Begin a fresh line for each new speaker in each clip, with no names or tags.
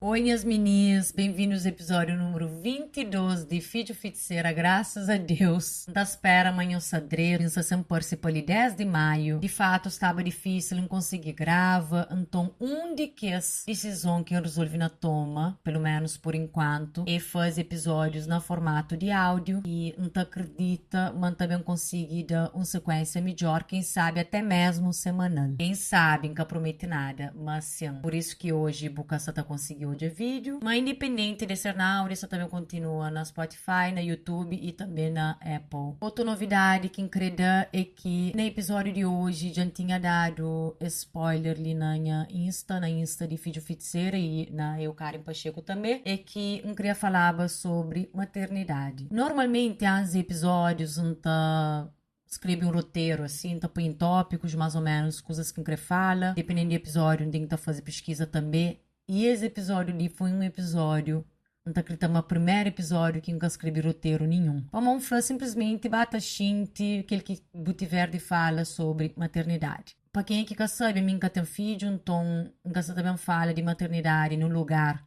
Oi, minhas meninas, bem-vindos ao episódio número 22 de Vídeo Feiticeira, graças a Deus. Da espera, amanhã sadreiro, pensa sempre se pelo 10 de maio. De fato, estava difícil em conseguir gravar, então de que as decisões que eu resolvi na toma, pelo menos por enquanto, é fazer episódios no formato de áudio e não acredita, mas também consegui dar uma sequência melhor, quem sabe até mesmo semanal. Quem sabe, nunca promete nada, mas sim, por isso que hoje Bucaça tá conseguindo de vídeo, mas independente de ser na áudio, isso também continua na Spotify, na YouTube e também na Apple. Outra novidade que incrível é que no episódio de hoje já tinha dado spoiler ali na Insta de Vídeo Feiticeira e na Eu Karen Pacheco também, é que eu queria falar sobre maternidade. Normalmente, os episódios não tá escreve um roteiro, assim, tá põe em tópicos, mais ou menos, coisas que eu quero falar. Dependendo do episódio, tem que fazer pesquisa também. E esse episódio ali foi um episódio, não tá acreditando, o primeiro episódio que nunca escrevi roteiro nenhum. Vamos falar simplesmente bata xinte, aquele que Buti Verde fala sobre maternidade. Para quem é que sabe, mim que tem filho, então nunca também fala de maternidade no lugar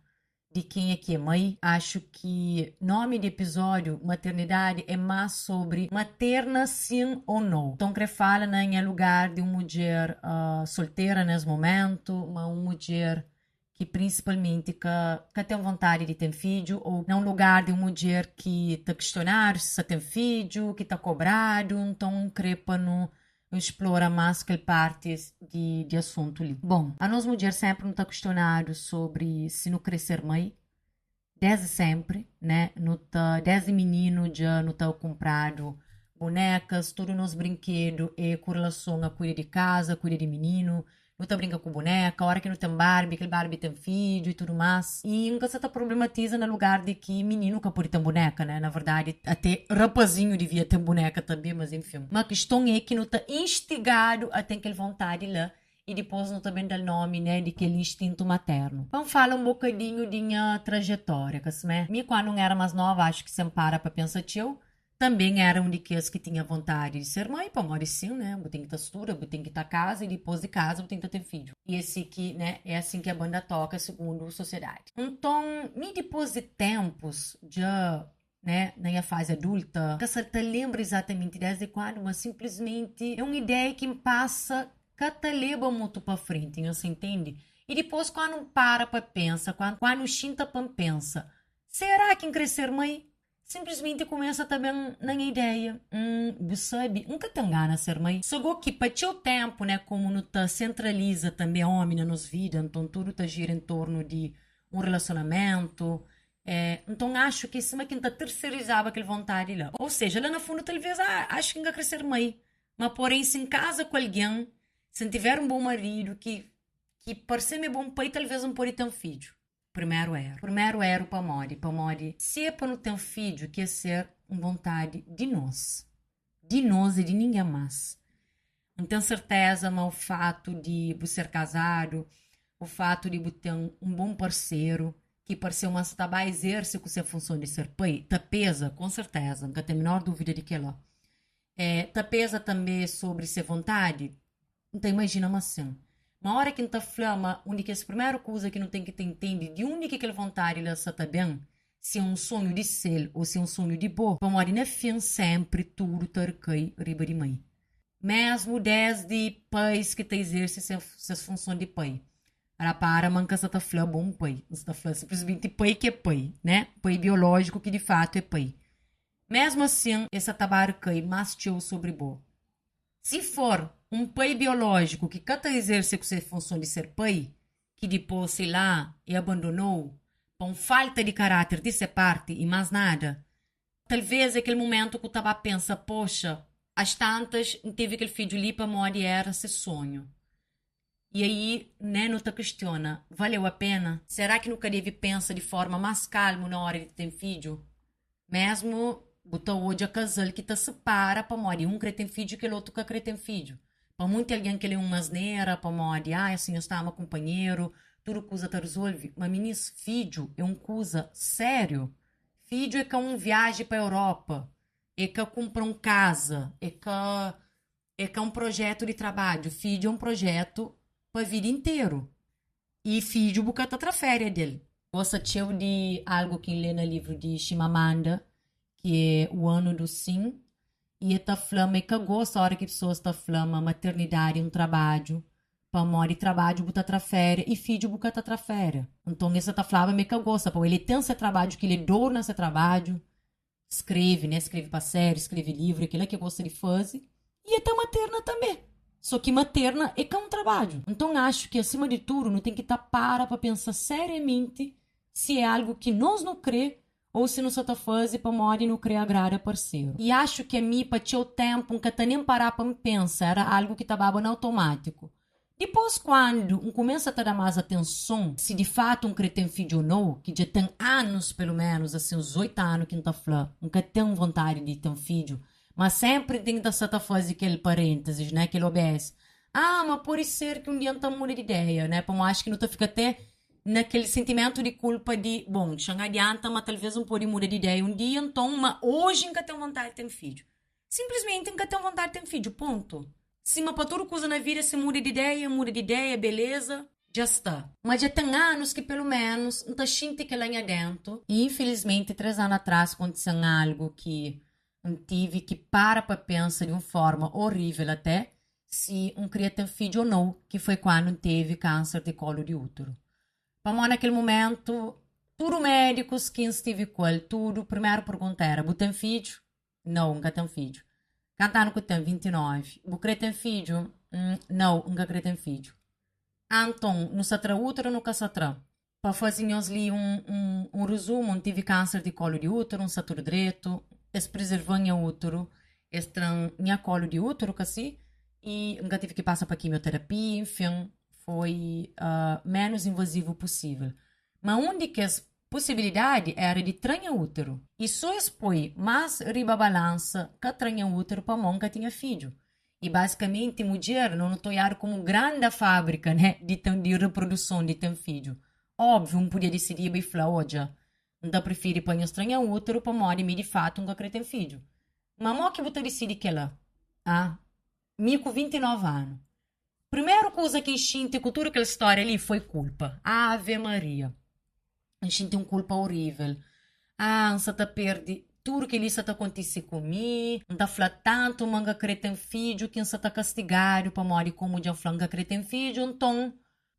de quem é que é mãe. Acho que nome de episódio, maternidade, é mais sobre materna sim ou não. Então, que fala, né, em lugar de uma mulher solteira nesse momento, uma mulher que principalmente que tem vontade de ter filho, ou não lugar de uma mulher que está questionar se tem filho, que está cobrado, então crepa no explora mais que partes de assunto ali. Bom, a nós mulheres sempre não está questionado sobre se não crescer mãe, desde sempre, né? Desde menino já não tá comprado bonecas, tudo nos brinquedos e com relação a cuidar de casa, cuidar de menino, não tá brinca com boneca, a hora que não tem Barbie, aquele Barbie tem filho e tudo mais. E nunca se tá problematiza no lugar de que menino nunca pode ter boneca, né? Na verdade, até rapazinho devia ter boneca também, mas enfim. Uma questão é que não tá instigado a ter aquela vontade lá e depois não também dá nome, né, de aquele instinto materno. Vamos falar um bocadinho de minha trajetória, que né? Me quando não era mais nova, acho que se para pensar tio, também era um daqueles que tinha vontade de ser mãe, para morrer sim, né? Eu tenho que estar estuda, eu tenho que estar casa e depois de casa eu tenho que ter filho. E esse que, né, é assim que a banda toca, segundo a sociedade. Então, me depois de tempos, já né, na minha fase adulta, que você lembra exatamente desde quando, mas simplesmente é uma ideia que me passa que leva muito para frente, você entende? E depois quando para pensar, quando chinta para pensa, será que em crescer mãe? Simplesmente começa também na ideia, sabe, nunca tem ganas de ser mãe. Só que para o tempo, né, como não tá centraliza também a homem nas vidas, então tudo tá gira em torno de um relacionamento. Então acho que cima que tá terceirizava aquela vontade lá. Ou seja, lá no fundo talvez acho que ainda crescer mãe, mas porém se em casa com alguém, se não tiver um bom marido que por ser meu bom pai, talvez não pode ter um filho. Primeiro era para Mori. Se é para não ter um filho, que é ser uma vontade de nós. De nós e de ninguém mais. Não tenho certeza, mas o fato de você ser casado, o fato de você ter um bom parceiro, que parceiro uma está exerce com a função de ser pai, tá pesa, com certeza, não tenho a menor dúvida de que ela. Tá pesa também sobre ser vontade. Então imagina uma assim. Uma hora que não tá flama, onde que essa primeira coisa que não tem que ter entende de onde que aquela vontade ela está bem, se é um sonho de ser ou se é um sonho de boa, para morrer na fim sempre tudo tarcai riba de mãe. Mesmo desde pais que te exercem essas funções de pai. Para manca está flama bom pai, não está flama simplesmente pai que é pai, né? Pai biológico que de fato é pai. Mesmo assim, essa tabarca mais teu sobre boa. Se for um pai biológico que cada exerce com essa função de ser pai, que depois, sei lá, e abandonou, com falta de caráter de ser parte e mais nada, talvez é aquele momento que eu estava a pensar, poxa, as tantas, teve aquele filho ali para morrer, era esse sonho. E aí, né, não te questiona, valeu a pena? Será que nunca deve pensar de forma mais calma na hora de ter filho? Mesmo botou hoje a casal que te separa para morrer. Um crê tem filho que o outro que crê tem filho. Para muito alguém que lê uma asneira, para morrer, assim, eu estava companheiro, tudo coisa te resolve. Mas, meninas, filho é uma coisa sério. Filho é que é um viagem para a Europa, é que compra uma casa, é que é um projeto de trabalho. Filho é um projeto para a vida inteira. E filho, bocata outra férias dele. Gosta de algo que lê no livro de Chimamanda, que é O Ano do Sim, e está falando que gosta a hora que pessoas estão falando maternidade é um trabalho, para morrer trabalho, buta trafere, e filho buca trafere. Então, essa está falando que gosta, porque ele tem esse trabalho, que ele dor nesse trabalho, escreve, né? Escreve para série, escreve livro, aquilo que gosta de fazer, e até materna também. Só que materna é que é um trabalho. Então, acho que, acima de tudo, não tem que estar para pensar seriamente se é algo que nós não crê ou se nós está fazendo para morrer não crer agradar parceiro. E acho que a mim, para ter o tempo, nunca tá nem parar para me pensar, era algo que estava no automático. Depois, quando começa a dar mais atenção, se de fato tem filho ou não, que já tem anos, pelo menos, assim, uns 8 anos que não está falando, nunca tem vontade de ter um filho, mas sempre tem que estar fazendo aquele parênteses, né, aquele OBS. Mas pode ser que um dia não muda de ideia, né, porque eu acho que não fica até naquele sentimento de culpa de, bom, chega adianta, mas talvez não pode mudar de ideia um dia, então, mas hoje nunca tenho vontade de ter um filho. Simplesmente nunca tenho vontade de ter um filho, ponto. Se uma para toda coisa na vida se muda de ideia, beleza, já está. Mas já tem anos que pelo menos não está sentindo que lá dentro. E infelizmente, 3 anos atrás aconteceu algo que eu tive que para pensar de uma forma horrível até, se queria ter filho ou não, que foi quando teve câncer de colo de útero. Para naquele momento, tudo médicos que estive com ele, tudo, primeira pergunta era, você tem filho? Não, nunca tem filho. Cantando que tem 29. Você tem filho? Não, nunca tem filho. Então, no satra útero, no casatra. Para fazer ali um resumo, tive câncer de colo de útero, um saturo direito, es preservando o útero, minha colo de útero, assim, e nunca tive que passar para quimioterapia, enfim, foi menos invasivo possível. Mas onde que as possibilidade era de tranha útero. E só expõe mais riba balança que tranha útero para monga tinha filho. E basicamente, mulher não estou como grande fábrica, né, de reprodução de ter filho. Óbvio, não podia decidir bem falar, olha, não prefere pôr estranha útero para morrer de fato não querer ter filho. Mas mo que você decide que ela, com 29 anos. Primeira coisa que enchinte cultura aquela história ali foi culpa. Ave Maria. A gente tem uma culpa horrível. Você está perde tudo que isso está acontecendo comigo. Não está falando tanto, manga querer ter filho, que você está castigado para morrer como já falando querer ter filho. Então,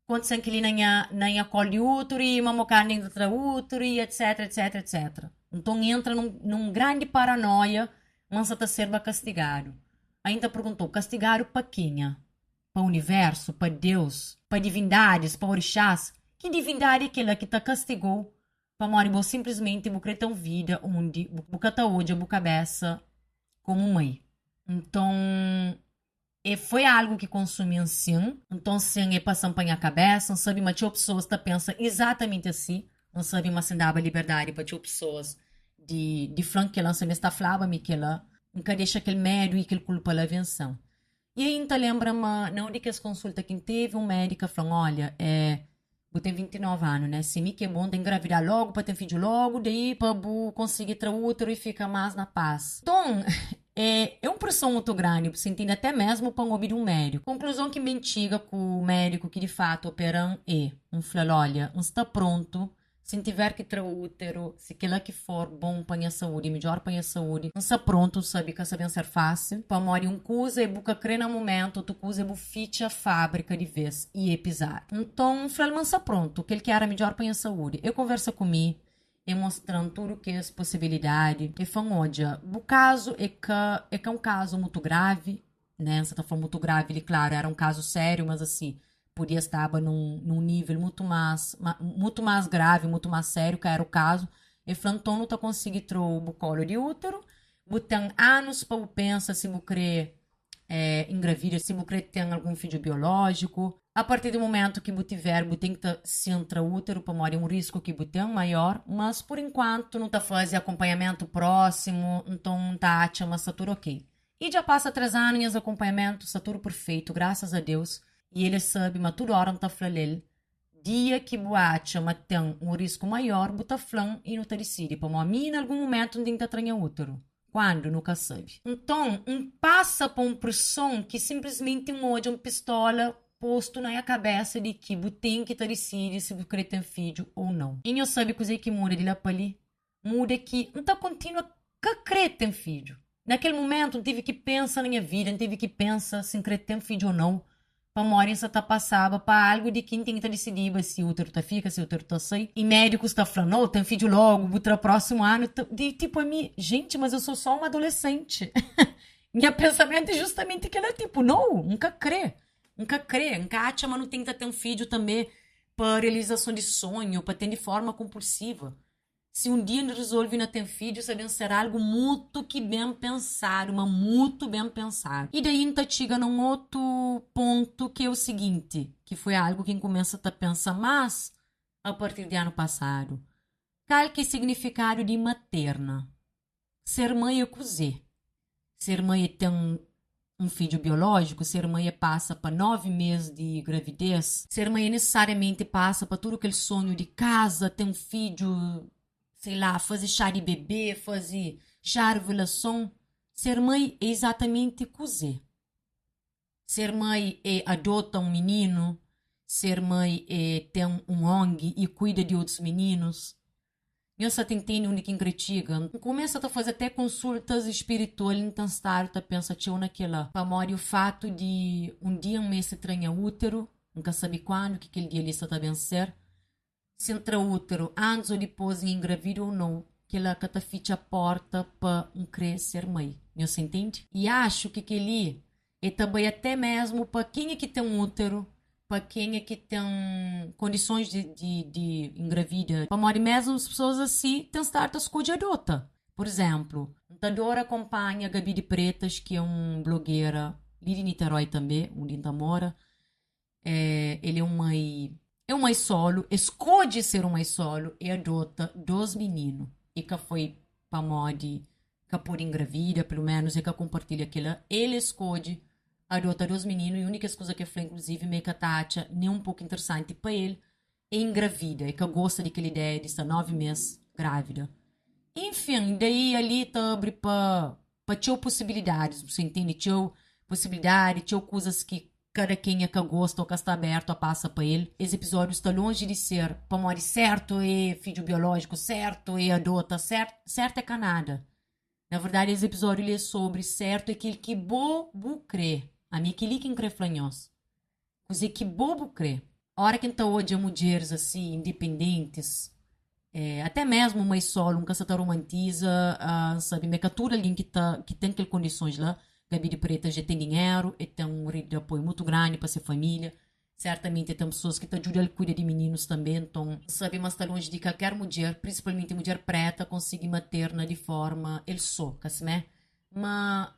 quando você ali na colo de útero, e mamocar dentro da útero, e etc, etc, etc. Então, entra num grande paranoia, mas você está sendo castigado. Ainda perguntou, castigado para quem? Para o universo, para Deus, para divindades, para orixás? Que divindade é aquela que te castigou para morrer simplesmente você ter uma vida onde você está hoje a cabeça como mãe. Então, foi algo que consumi assim. Então, sim, é para apanhar a cabeça, não sabe, mas tinha pessoas que pensam exatamente assim. Não sabe, mas se dava liberdade para tinha pessoas de flanco que ela se está falando, que ela nunca deixa aquele medo e aquele culpa a invenção. E aí, então, lembra-me, não de que as consultas que teve, um médico falou, olha, eu tenho 29 anos, né? Se me que é bom, tem que engravidar logo, para ter filho logo, daí para conseguir ter útero e ficar mais na paz. Então, é uma pressão muito grande, você entende? Até mesmo para ouvir um médico. Conclusão que me antiga com o médico que de fato operam falou, olha, não está pronto. Se tiver que ter útero, se aquilo que for bom para a saúde, melhor para a saúde, não está pronto, sabe que sabe ser fácil. Para morrer coisa e buca crer no momento, tu coisa e ficha a fábrica de vez e é pisar. Então, falei, não está pronto, que ele quer a melhor para a saúde. Eu converso comigo, e mostrando tudo que é as possibilidades. E falei, olha, o caso é que é um caso muito grave, né? Você está falando muito grave, ele, claro, era um caso sério, mas assim, podia estar num nível muito mais grave, muito mais sério, que era o caso. E Franton não está conseguindo trocar o colo de útero, botam anos para pensar se você quer engravida, se você tem algum filho biológico. A partir do momento que você tiver, você tem que se intraútero para morrer um risco que você tem maior, mas por enquanto não está fazendo acompanhamento próximo, então está achando, mas está tudo ok. E já passa 3 anos de acompanhamento, está tudo perfeito, graças a Deus. E ele sabe, mas toda hora não está falando. Dia que boate, mas tem um risco maior, você fala e não está decide. Para a mim, em algum momento, não tem que estar útero. Quando? Nunca sabe. Então, passa por uma pressão que simplesmente hoje uma pistola posto na cabeça de que você tem que decidir se você quer ter filho ou não. E não sabe coisa que muda de lá para ali. Muda que não tá continua a querer ter filho. Naquele momento, não tive que pensar na minha vida, não tive que pensar se querer ter filho ou não. Para morrer, você tá passava para algo de quem tem que decidir se o útero tá fica, se o útero tá sai. E médicos tá falando, não, tem filho logo, para o próximo ano. De tipo, a mim, gente, mas eu sou só uma adolescente. Meu pensamento é justamente que ela é tipo, não, nunca crê. Nunca acha, mas não tem que ter um filho também para realização de sonho, para ter de forma compulsiva. Se um dia resolve não ter filho, sabendo ser algo muito que bem pensado, mas muito bem pensado. E daí então chega num outro ponto que é o seguinte, que foi algo que começa a pensar mais a partir do ano passado. Qual que é o significado de materna? Ser mãe é cozer. Ser mãe é ter um filho biológico, ser mãe passa para 9 meses de gravidez, ser mãe necessariamente passa para tudo aquele sonho de casa, ter um filho, sei lá, fazer chá de bebê, fazer chá de revelação. Ser mãe é exatamente cozer. Ser mãe é adota um menino, ser mãe é ter um ONG e cuida de outros meninos. Eu só tentei única em critica. Começa a fazer até consultas espirituais, então estar a pensar naquela. Para morrer o fato de um dia um mês se tranha útero, nunca sabe quando, que aquele dia ele está a vencer. Se entra útero, antes ou depois engravida ou não, que ela catafite a porta para querer ser mãe. Você entende? E acho que aquele é também até mesmo para quem é que tem um útero, para quem é que tem condições de engravida. Para morrer mesmo as pessoas assim, tem startas com de adota. Por exemplo, a Dora acompanha a Gabi de Pretas, que é uma blogueira ali de Niterói também, onde ela mora. Ele é uma mãe solo, escolhe ser uma mãe solo e adota 2 meninos. E que foi para morrer, que por engravida, pelo menos, e que compartilha aquilo. Ele escolhe adota 2 meninos, e a única coisa que foi, inclusive, meio que tacha, nem um pouco interessante para ele, é engravida, e que gosta daquela ideia de estar 9 meses grávida. Enfim, daí ali tá abre para ter possibilidades, você entende? Ter possibilidade, ter coisas que cada quem é que gosta ou que está aberto a passa para ele. Esse episódio está longe de ser para morrer certo e filho biológico certo e adota certo é canada. Na verdade, esse episódio ele é sobre certo é aquele que bobo crê. A mim que quem crê flanhos. Coisa que bobo crê. A hora que então hoje mulheres assim, independentes, até mesmo mãe solo, nunca se romantiza, sabe, me captura alguém que tem aquelas condições lá. Gabi de Preta já tem dinheiro e tem um rede de apoio muito grande para ser família. Certamente tem pessoas que te ajudam a cuidar de meninos também, então, sabe, mas está longe de qualquer mulher, principalmente mulher preta, conseguir materna de forma ele só, né? Mas,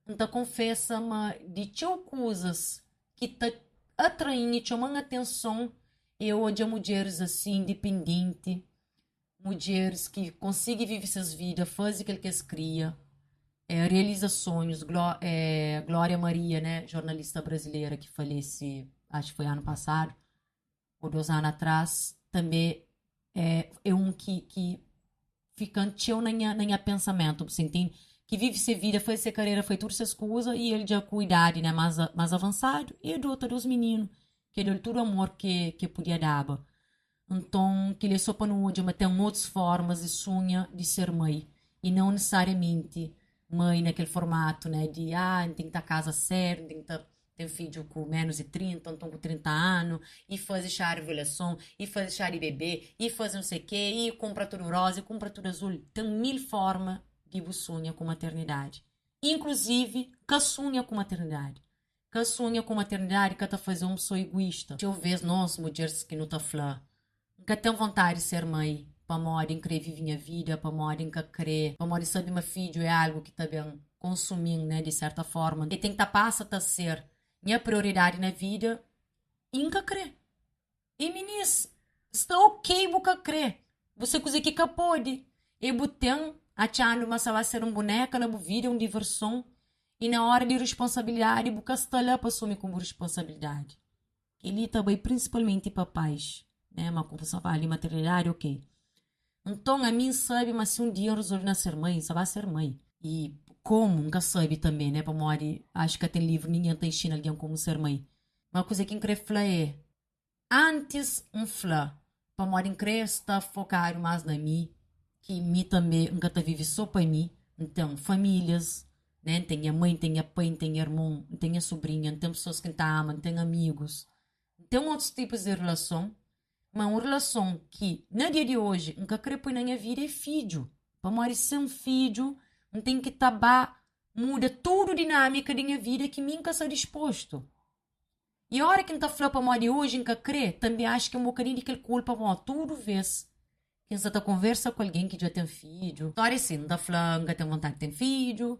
então, confessa, mas de tchau coisas que te atraem e chamam atenção, eu odio mulheres assim, independentes, mulheres que conseguem viver suas vidas, fazem o que eles criam, realiza sonhos. Glória Maria, né, jornalista brasileira que falece, acho que foi ano passado, ou 2 anos atrás, também é um que fica antigo na minha pensamento, você entende? Que vive sua vida, faz sua carreira, foi tudo essas coisas, e ele já com idade, né, mais avançado, e adota 2 meninos, que deu todo o amor que podia dar. Então, que ele só para não mas tem outras formas de sonha de ser mãe, e não necessariamente mãe naquele formato, né, de tem que estar casa certa, tem que ter filho com menos de 30, então com 30 anos, e fazer chá de revelação, e fazer chá de bebê, e fazer não sei o quê, e compra tudo rosa, e compra tudo azul. Tem 1000 formas de sonhar com maternidade. Inclusive, que sonha com maternidade. Que sonha com maternidade, que está fazendo um sonho egoísta. Eu vejo nós, mulheres que não estão falando, que tem vontade de ser mãe, para morrer em querer viver a vida, para morrer em querer, para morrer saber meu filho é algo que também consumindo, né, de certa forma. E tem que passa a ser minha prioridade na vida, e nunca crer. E meninas, está ok você crer. Você coisa que pode. E botão, achando mas vai ser um boneca na vida, uma diversão. E na hora de responsabilidade, você está lá para assumir como responsabilidade. Ele também, principalmente papais, né, uma compulsão para ali maternidade, ok. Então, a mim sabe, mas se um dia eu resolver nascer mãe, só vai ser mãe. E como, nunca sabe também, né, para morrer, acho que tem livro, ninguém está ensinando alguém como ser mãe. Uma coisa que eu falar é, antes falar, para morar está focar mais na mim, que mim também nunca tá vive só para mim, então famílias, né? Tem a mãe, tem a pai, tem a irmão, tem a sobrinha, tem pessoas que te amam, tem amigos, tem outros tipos de relação, mas uma relação que, no dia de hoje, nunca quero pôr na minha vida é filho. Para morar sem filho, não tem que tabar, muda tudo a dinâmica da minha vida que nunca está disposto. E a hora que não está falando para morar hoje, nunca crê, também acho que é um bocadinho de aquele culpa, bom, tudo vez. Quem está conversa com alguém que já tem filho, história assim, não está falando que tem vontade de ter filho,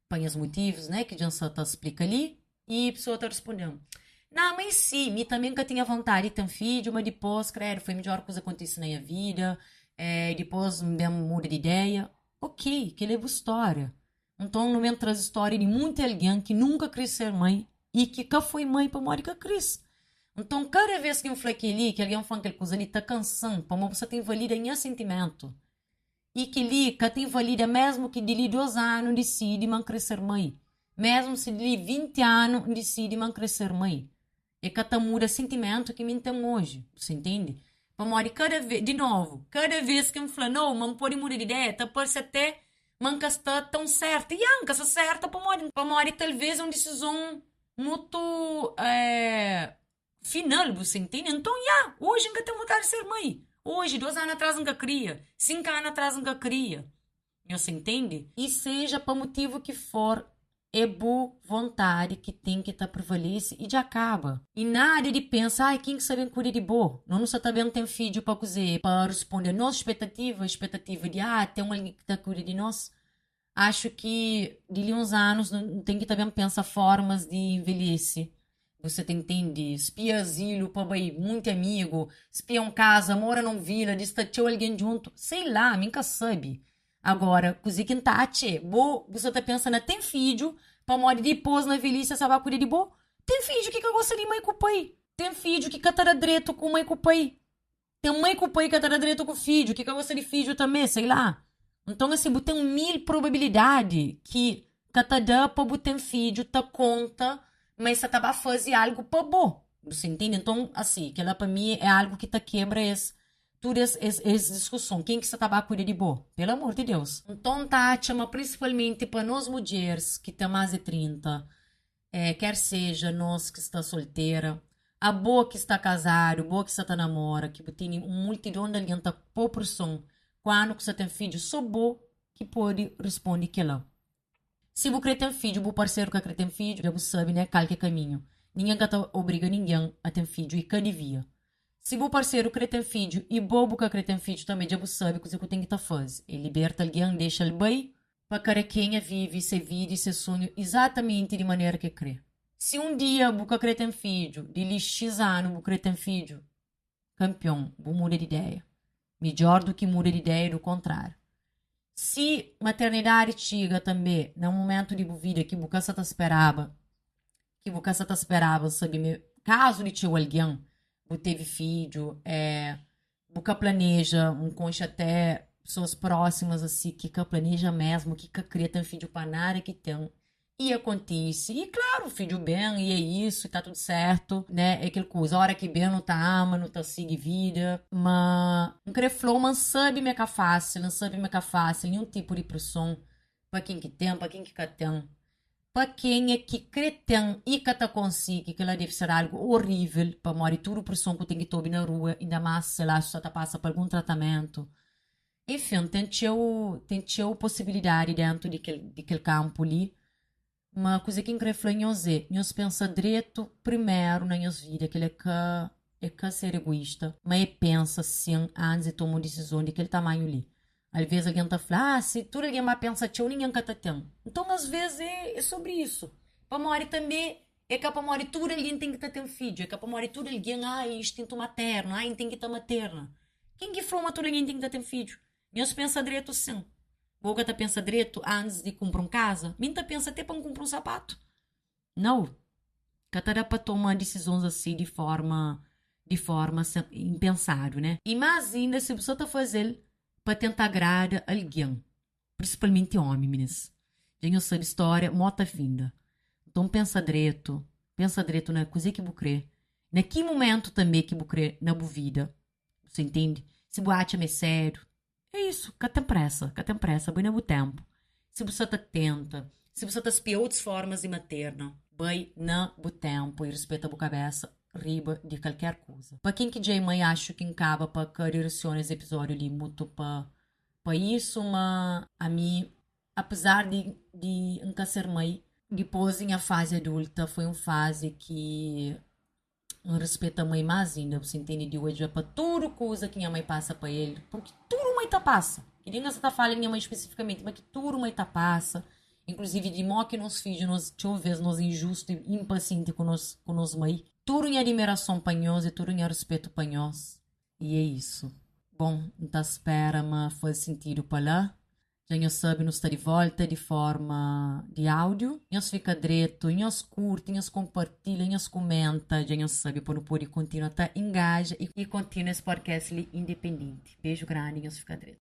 põe os motivos, né, que já está explica ali, e a pessoa está respondendo. Não, mas sim, me também nunca tinha vontade de ter filho, mas depois, creio, foi a melhor coisa que aconteceu na minha vida, depois me muda de ideia. Ok, que leva história. Então, não entra as histórias de muita alguém que nunca quis ser mãe e que nunca foi mãe para Mónica Cris. Então, cada vez que eu falo ali, que alguém fala aquela coisa ali, está cansando, para uma pessoa tem valida em sentimento. E que ali, que tem valida mesmo que de 2 anos decide man crescer mãe. Mesmo se de 20 anos decide man crescer mãe. E que muda sentimento que me tem hoje. Você entende? Para morrer cada vez, de novo, cada vez que me fala, não, mas pode mudar de ideia, tá pode até manca está tão certa. E anca está certa para morrer talvez uma decisão muito final, você entende? Então, hoje nunca tenho vontade de ser mãe. Hoje, 2 anos atrás nunca queria. 5 anos atrás nunca queria. Você entende? E seja para motivo que for, é boa vontade que tem que estar prevalece e já acaba. E nada de pensar, quem que sabe cuidar de boa. Não só também tem filho para cozer, para responder a nossa expectativa de, tem alguém que está cuidando de nós. Acho que de uns anos tem que também pensar formas de envelhecer. Você tem entende? Espia asilo, papai, muito amigo, espia um casa, mora num vila, destatiu alguém junto, sei lá, nunca sabe. Agora, cozi que tate, você tá pensando, tem filho, para morrer depois na velhice, você vai cuidar de boa? Tem filho que gosta de mãe com o pai. Tem filho que catara direito com mãe com o pai. Tem mãe com o pai que catara direito com o filho, que gosta de filho também, sei lá. Então, assim, tem 1000 probabilidade que cada para botar filho, tá conta, mas você tá fazer algo para bom. Você entende? Então, assim, aquela para mim é algo que tá quebra todas essa discussão. Quem que você tá cuidar de boa? Pelo amor de Deus. Então, tá, chama principalmente para nós mulheres que tem mais de 30, quer seja nós que está solteira, a boa que está casada, a boa que está namora, que tem uma multidão de gente por pressão. Quando você tem filho, só boa que pode responder que não. Se você tem filho, o parceiro que tem filho, já você sabe, né, qual que é caminho. Ninguém obriga ninguém a ter filho e que devia. Se o parceiro quer ter filho e bobo que tem filho também, já você sabe o que você tem que fazer. Ele liberta alguém, deixa ele bem, para cada quem vive seu vida e seu sonho exatamente de maneira que crê. Se um dia você quer ter filho, de X anos você quer ter filho, campeão, vou mudar de ideia. Melhor do que muda de ideia, do contrário. Se maternidade chega também, no momento de vida que você esperava, sabe, caso de tio alguém, você teve filho, você planeja, concha até pessoas próximas, assim, que planeja mesmo, que cria ter filho para nada que tem. E acontece. E claro, filho bem, e é isso, e tá tudo certo, né? É aquela coisa, a hora que bem não tá ama, não tá siga vida. Mas não querer flow, mas sabe me fácil, não sabe me fácil, nenhum tipo de pressão pra quem que tem, pra quem que tem. Pra quem é que tem e que tá consigo, que ela deve ser algo horrível, pra morrer tudo pressão que tem que tomar na rua, ainda mais se ela só tá passa por algum tratamento. Enfim, tem possibilidade dentro de aquele campo ali. Uma coisa que eu quero falar é, nós pensa direito primeiro na nossa vida, que é que ser egoísta, mas pensa sim antes de tomar uma decisão daquele tamanho ali. Às vezes alguém tá falando, se tudo alguém vai pensar, tchau, ninguém tá tendo. Então, às vezes, é sobre isso. Para morrer também, é que para morrer tudo alguém tem que ter um filho, é que para morrer tudo alguém, instinto materno, tem que estar materna. Quem que forma tudo alguém tem que ter um filho? Nós pensa direito sim. Boga tá pensa direito antes de comprar uma casa? Minta pensa até para comprar um sapato. Não. Cada para tomar decisões assim de forma impensável, né? E mais ainda se você tá fazendo para tentar agradar alguém. Principalmente homem, meninas. Já eu sei de história, mota vinda. Então pensa direito. Pensa direito na coisa que bucrê. Naquele momento também que bucrê na boa vida. Você entende? Se boate é sério. É isso, que tem pressa, bem no tempo. Se você está atenta, se você está espiando outras formas de materna, bem no tempo e respeita a boa cabeça, riba de qualquer coisa. Para quem que já mãe acho que acaba para que esse episódio ali muito para isso, mas a mim, apesar de nunca ser mãe, depois em a fase adulta foi uma fase que respeita a mãe mais ainda, você entende? De hoje para tudo coisa que minha mãe passa para ele, porque tudo mãe tá passa. E nem você tá falando minha mãe especificamente, mas que tudo mãe tá passa. Inclusive de modo que nos filhos, nos talvez nos injusto e impaciente com nos mãe. Tudo em admiração para nós e tudo em respeito para nós. E é isso. Bom, então espera, mas faz sentido para lá. Já sabe, nos está de volta de forma de áudio. Nós fica direito, nós curte, nós compartilha, nós comenta. Já sabe, para não poder continuar, tá? Engaja e continua esse podcast independente. Beijo grande, nós fica direito.